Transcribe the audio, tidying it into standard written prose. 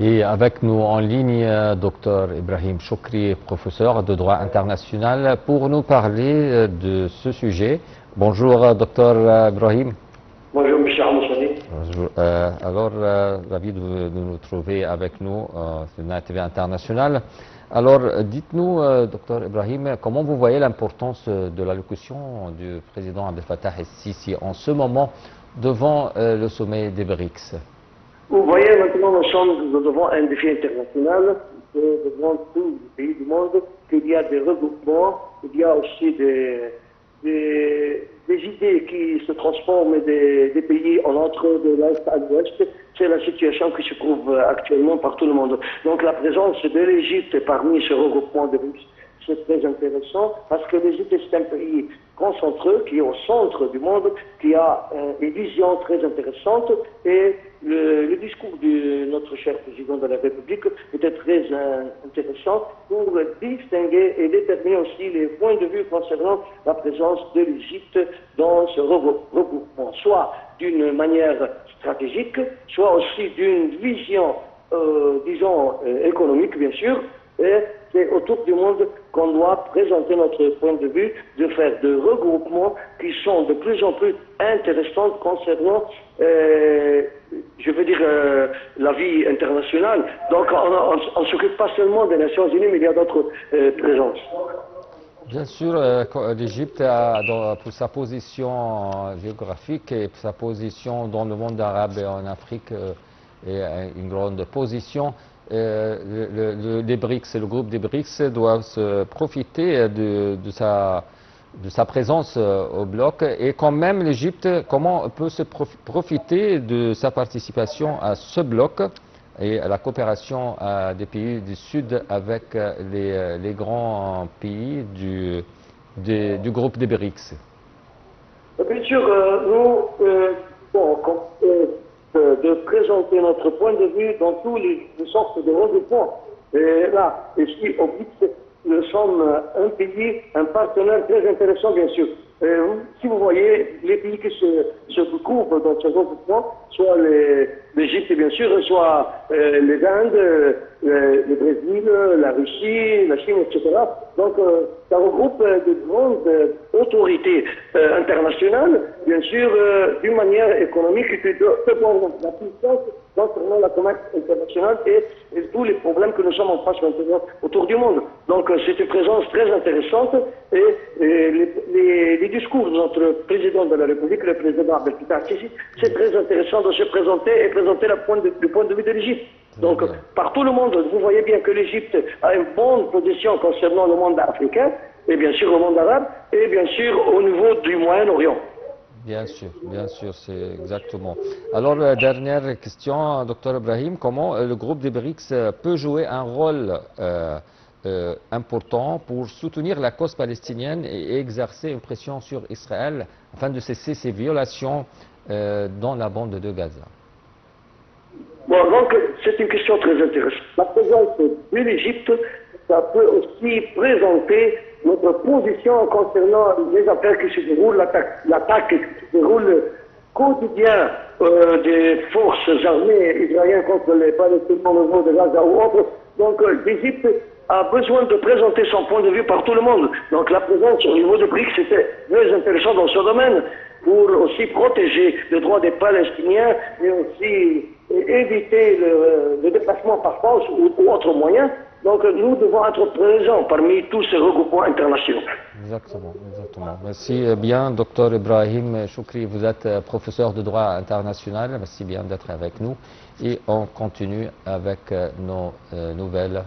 Et avec nous en ligne, Dr Ibrahim Choukri, professeur de droit international, pour nous parler de ce sujet. Bonjour, Dr Ibrahim. Bonjour, M. Hamoussani. Bonjour. Ravi de nous trouver avec nous sur la TV internationale. Alors, dites-nous, Dr Ibrahim, comment vous voyez l'importance de l'allocution du président Abdel Fattah el-Sisi en ce moment devant le sommet des BRICS? Vous voyez, maintenant, nous sommes devant un défi international, devant tous les pays du monde, qu'il y a des regroupements, il y a aussi des idées qui se transforment des pays en entre de l'Est à l'Ouest. C'est la situation qui se trouve actuellement par tout le monde. Donc la présence de l'Égypte parmi ce regroupement de BRICS, c'est très intéressant parce que l'Égypte est un pays concentré qui est au centre du monde, qui a une vision très intéressante et le discours de notre cher président de la République était très intéressant pour distinguer et déterminer aussi les points de vue concernant la présence de l'Égypte dans ce regroupement, soit d'une manière stratégique, soit aussi d'une vision, disons, économique bien sûr, et c'est autour du monde qu'on doit présenter notre point de vue, de faire des regroupements qui sont de plus en plus intéressants concernant, je veux dire, la vie internationale. Donc on ne s'occupe pas seulement des Nations Unies, mais il y a d'autres présences. Bien sûr, l'Égypte, pour sa position géographique et pour sa position dans le monde arabe et en Afrique, est une grande position. Les BRICS, le groupe des BRICS doivent se profiter de sa présence au bloc. Et quand même, l'Égypte, comment peut se profiter de sa participation à ce bloc et à la coopération des pays du Sud avec les grands pays du groupe des BRICS? Bien sûr, de présenter notre point de vue dans tous les sortes de regroupements. Et là, ici, au BRICS, nous sommes un pays, un partenaire très intéressant, bien sûr. Si vous voyez, les pays qui se regroupent dans ce regroupement, soit l'Égypte, bien sûr, soit les Indes, le Brésil, la Russie, la Chine, etc. Donc, ça regroupe de grandes autorités internationales, bien sûr, d'une manière économique, qui peut prendre la puissance concernant la commerce internationale et tous les problèmes que nous sommes en face maintenant autour du monde. Donc, c'est une présence très intéressante et les discours de notre président de la République, le président Abdel Fattah el-Sisi, c'est très intéressant de se présenter et présenter le point de vue de l'Égypte. Donc, par tout le monde, vous voyez bien que l'Égypte a une bonne position concernant le monde africain, et bien sûr le monde arabe, et bien sûr au niveau du Moyen-Orient. Bien sûr, c'est exactement. Alors, dernière question, Dr Ibrahim, comment le groupe des BRICS peut jouer un rôle important pour soutenir la cause palestinienne et exercer une pression sur Israël afin de cesser ces violations dans la bande de Gaza? Bon, donc c'est une question très intéressante. La présence de l'Égypte, ça peut aussi présenter notre position concernant les affaires qui se déroulent, l'attaque qui se déroule quotidien des forces armées israéliennes contre les Palestiniens au niveau de Gaza ou autres. Donc l'Égypte a besoin de présenter son point de vue par tout le monde. Donc la présence au niveau de BRICS, c'était très intéressant dans ce domaine pour aussi protéger les droits des Palestiniens et aussi éviter le déplacement par force ou autres moyens. Donc nous devons être présents parmi tous ces regroupements internationaux. Exactement. Merci bien, Dr Ibrahim Choukri. Vous êtes professeur de droit international. Merci bien d'être avec nous. Et on continue avec nos nouvelles